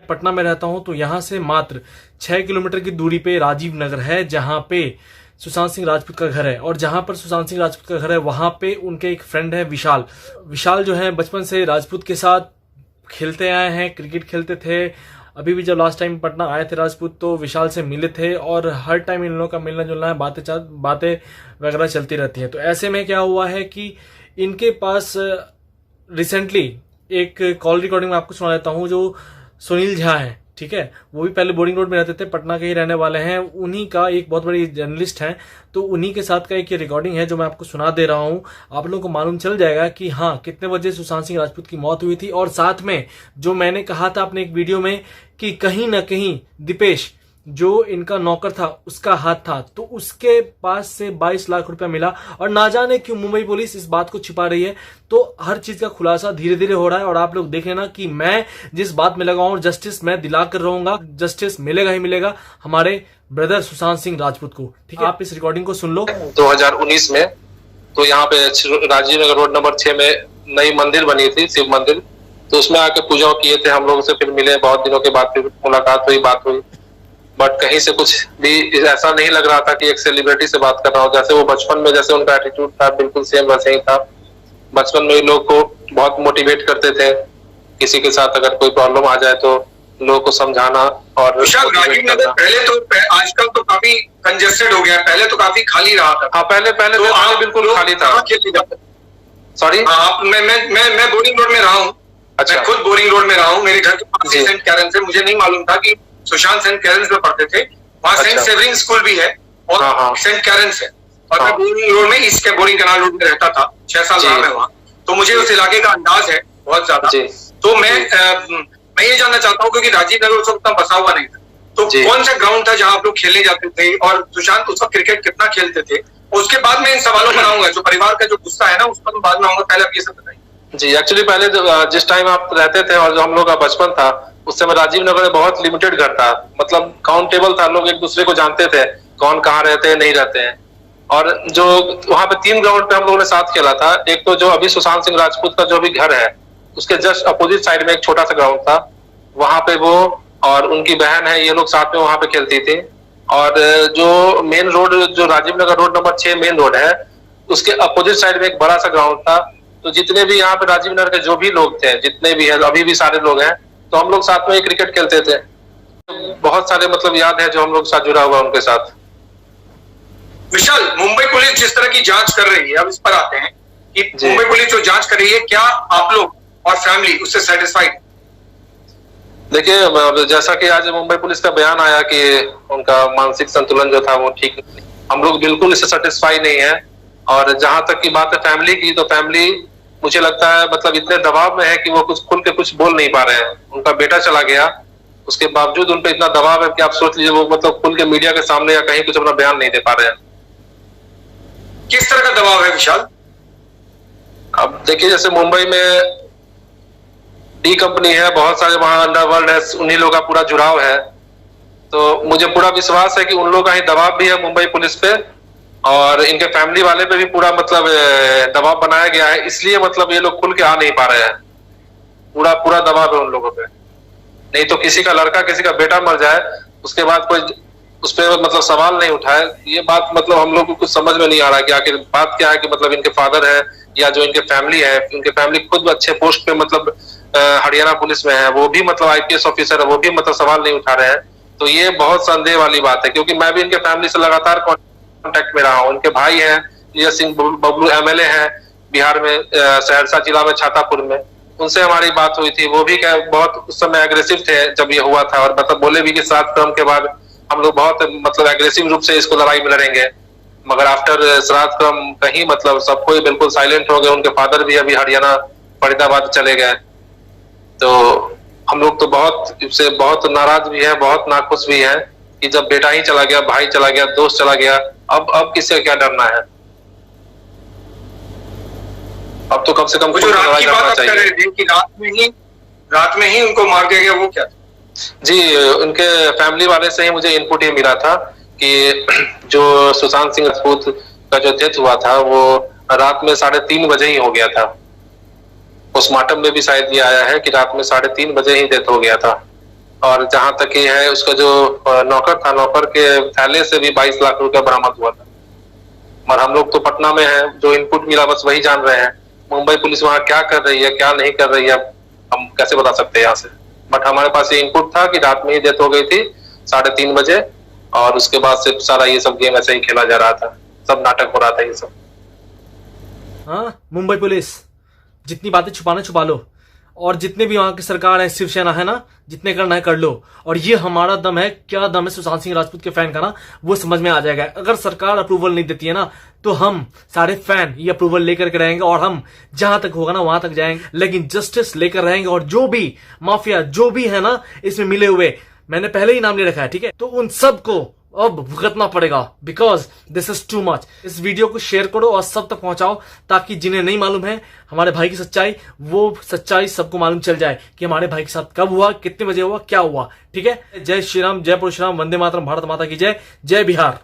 पटना में रहता हूं, तो यहां से मात्र 6 किलोमीटर की दूरी पे राजीव नगर है, जहां पे सुशांत सिंह राजपूत का घर है। और जहां पर सुशांत सिंह राजपूत का घर है वहां पे उनके एक फ्रेंड है विशाल। विशाल जो है बचपन से राजपूत के साथ खेलते आए हैं, क्रिकेट खेलते थे। अभी भी जब लास्ट टाइम पटना आए थे राजपूत तो विशाल से मिले थे, और हर टाइम इन लोगों का मिलना जुलना है, बातें वगैरह चलती रहती हैं। तो ऐसे में क्या हुआ है कि इनके पास रिसेंटली एक कॉल रिकॉर्डिंग में आपको सुना देता हूं, जो सुनील झा है, ठीक है, वो भी पहले बोरिंग रोड में रहते थे, पटना के ही रहने वाले हैं। उन्हीं का एक बहुत बड़ी जर्नलिस्ट है, तो उन्हीं के साथ का एक ये रिकॉर्डिंग है जो मैं आपको सुना दे रहा हूं। आप लोगों को मालूम चल जाएगा कि हाँ कितने बजे सुशांत सिंह राजपूत की मौत हुई थी। और साथ में जो मैंने कहा था अपने एक वीडियो में कि कहीं ना कहीं दीपेश जो इनका नौकर था उसका हाथ था, तो उसके पास से 22 लाख रुपया मिला। और ना जाने क्यों मुंबई पुलिस इस बात को छिपा रही है। तो हर चीज का खुलासा धीरे धीरे हो रहा है, और आप लोग देख लेना कि मैं जिस बात में लगा हूं जस्टिस मैं दिला कर रहूंगा। जस्टिस मिलेगा ही मिलेगा हमारे ब्रदर सुशांत सिंह राजपूत को, ठीक है। आप इस रिकॉर्डिंग को सुन लो। 2019 में तो यहाँ पे राजीव नगर रोड नंबर 6 में नई मंदिर बनी थी, शिव मंदिर, तो उसमें आके पूजा किए थे हम लोगों से, फिर मिले बहुत दिनों के बाद, फिर मुलाकात हुई, बात हुई। बट कहीं से कुछ भी ऐसा नहीं लग रहा था कि एक सेलिब्रिटी से बात कर रहा हो। जैसे वो बचपन में जैसे उनका एटीट्यूड था बिल्कुल सेम वैसे ही था। बचपन में लोग को बहुत मोटिवेट करते थे, किसी के साथ अगर कोई प्रॉब्लम आ जाए तो लोगों को समझाना। और राजीव नगर पहले तो आजकल तो काफी कंजेस्टेड हो गया, पहले तो काफी खाली रहा था। हाँ पहले तो बिल्कुल खाली था। सॉरी मैं बोरिंग रोड में रहा हूँ। अच्छा, मैं खुद बोरिंग रोड में रहा हूँ। मेरे घर के पास सेंट कैरन से, मुझे नहीं मालूम था कि सुशांत सेंट कैरन्स में पढ़ते थे। वहाँ सेंट सेवरिंग स्कूल भी है और सेंट कैरन्स है। और मैं बोरिंग रोड में ईस्ट के बोरिंग कनाल रोड में रहता था, 6 साल रहा मैं वहाँ, तो मुझे उस इलाके का अंदाज है बहुत ज्यादा। तो मैं ये जानना चाहता हूँ, क्योंकि राजीव नगर उस वक्त उतना बसा हुआ नहीं था, तो कौन सा ग्राउंड था जहाँ आप लोग खेलने जाते थे, और सुशांत उस वक्त क्रिकेट कितना खेलते थे? उसके बाद में इन सवालों पर आऊंगा। जो परिवार का जो गुस्सा है ना उस पर बाद में आऊंगा, पहले आप ये सब बताइए। जी, एक्चुअली पहले जिस टाइम आप रहते थे और जो हम लोग का बचपन था उस समय राजीव नगर में बहुत लिमिटेड घर था, मतलब काउंटेबल था, लोग एक दूसरे को जानते थे कौन कहाँ रहते हैं नहीं रहते हैं। और जो वहाँ पे 3 ग्राउंड पे हम लोगों ने साथ खेला था। एक तो जो अभी सुशांत सिंह राजपूत का जो भी घर है उसके जस्ट अपोजिट साइड में एक छोटा सा ग्राउंड था, वहां पे वो और उनकी बहन है ये लोग साथ में वहां पे खेलती थी। और जो मेन रोड जो Rajiv Nagar road number 6 main road है उसके अपोजिट साइड में एक बड़ा सा ग्राउंड था। तो जितने भी यहाँ पे राजीव नगर के जो भी लोग थे, जितने भी है अभी भी सारे लोग हैं, तो हम लोग साथ में क्रिकेट खेलते थे। बहुत सारे मतलब याद है जो हम लोग साथ जुड़ा हुआ उनके साथ। विशाल, मुंबई पुलिस जिस तरह की जांच कर रही है, अब इस पर आते हैं कि मुंबई पुलिस जो जांच कर रही है, क्या आप लोग और फैमिली उससे सेटिस्फाइड? देखिए, जैसा कि आज मुंबई पुलिस का बयान आया कि उनका मानसिक संतुलन जो था वो ठीक नहीं, हम लोग बिल्कुल इससे सेटिस्फाई नहीं है। और जहां तक की बात है फैमिली की, तो फैमिली मुझे लगता है मतलब इतने दबाव में है कि वो कुछ खुल के कुछ बोल नहीं पा रहे हैं। उनका बेटा चला गया, उसके बावजूद उन पे इतना दबाव है कि आप सोच लीजिए वो मतलब खुल के मीडिया के सामने या कहीं कुछ अपना बयान नहीं दे पा रहे हैं। किस तरह का दबाव है विशाल? अब देखिए, जैसे मुंबई में डी कंपनी है, बहुत सारे वहां अंडरवर्ल्ड है, उन्हीं लोगों का पूरा जुड़ाव है। तो मुझे पूरा विश्वास है कि उन लोगों का ही दबाव भी है मुंबई पुलिस पे, और इनके फैमिली वाले पे भी पूरा मतलब दबाव बनाया गया है। इसलिए मतलब ये लोग खुल के आ नहीं पा रहे हैं। पूरा दबाव है उन लोगों पे। नहीं तो किसी का लड़का किसी का बेटा मर जाए उसके बाद कोई उस पर मतलब सवाल नहीं उठाए, ये बात मतलब हम लोग को कुछ समझ में नहीं आ रहा कि आखिर बात क्या है। कि मतलब इनके फादर है या जो इनके फैमिली है, इनके फैमिली खुद अच्छे पोस्ट पे मतलब हरियाणा पुलिस में है, वो भी मतलब IPS ऑफिसर है, वो भी मतलब सवाल नहीं उठा रहे हैं। तो ये बहुत संदेह वाली बात है, क्योंकि मैं भी इनके फैमिली से लगातार कांटेक्ट में रहा हूँ। उनके भाई हैं नीरज सिंह बबलू MLA हैं बिहार में, सहरसा जिला में, छातापुर में, उनसे हमारी बात हुई थी। वो भी बहुत उस समय एग्रेसिव थे जब ये हुआ था, और मतलब बोले भी कि 7 क्रम के बाद हम लोग बहुत मतलब एग्रेसिव रूप से इसको लड़ाई में लड़ेंगे। मगर आफ्टर श्राद्ध क्रम कहीं मतलब सब कोई बिल्कुल साइलेंट हो गए। उनके फादर भी अभी हरियाणा फरीदाबाद चले गए। तो हम लोग तो बहुत नाराज भी है, बहुत नाखुश भी है कि जब बेटा ही चला गया, भाई चला गया, दोस्त चला गया, अब किससे क्या डरना है? अब तो कम से कम जो रात की बात कर रहे थे कि रात में ही उनको मार दिया गया, वो क्या था? जी, उनके फैमिली वाले से ही मुझे इनपुट ये मिला था कि जो सुशांत सिंह राजपूत का जो डेथ हुआ था वो रात में 3:30 बजे ही हो गया था। पोस्टमार्टम में भी शायद ये आया है कि रात में 3:30 बजे ही डेथ हो गया था। और जहां तक ये है उसका जो नौकर था, नौकर के थैले से भी 22 लाख रुपया बरामद हुआ था। और हम लोग तो पटना में हैं, जो इनपुट मिला बस वही जान रहे हैं। मुंबई पुलिस वहां क्या कर रही है क्या नहीं कर रही है हम कैसे बता सकते हैं यहाँ से। बट हमारे पास ये इनपुट था कि रात में ही डेथ हो गई थी 3:30 बजे, और उसके बाद से सारा ये सब गेम ऐसे ही खेला जा रहा था, सब नाटक हो रहा था ये सब। हाँ, मुंबई पुलिस जितनी बातें छुपाना छुपा लो, और जितने भी वहां की सरकार है, शिवसेना है ना, जितने करना है कर लो। और ये हमारा दम है, क्या दम है सुशांत सिंह राजपूत के फैन का ना, वो समझ में आ जाएगा। अगर सरकार अप्रूवल नहीं देती है ना, तो हम सारे फैन ये अप्रूवल लेकर के रहेंगे, और हम जहां तक होगा ना वहां तक जाएंगे, लेकिन जस्टिस लेकर रहेंगे। और जो भी माफिया जो भी है ना इसमें मिले हुए, मैंने पहले ही नाम ले रखा है, ठीक है, तो उन सबको अब भुगतना पड़ेगा, because this is too much. इस वीडियो को शेयर करो और सब तक पहुंचाओ, ताकि जिन्हें नहीं मालूम है हमारे भाई की सच्चाई, वो सच्चाई सबको मालूम चल जाए कि हमारे भाई के साथ कब हुआ, कितने बजे हुआ, क्या हुआ। ठीक है, जय श्री राम, जय परशुराम, वंदे मातरम, भारत माता की जय, जय बिहार।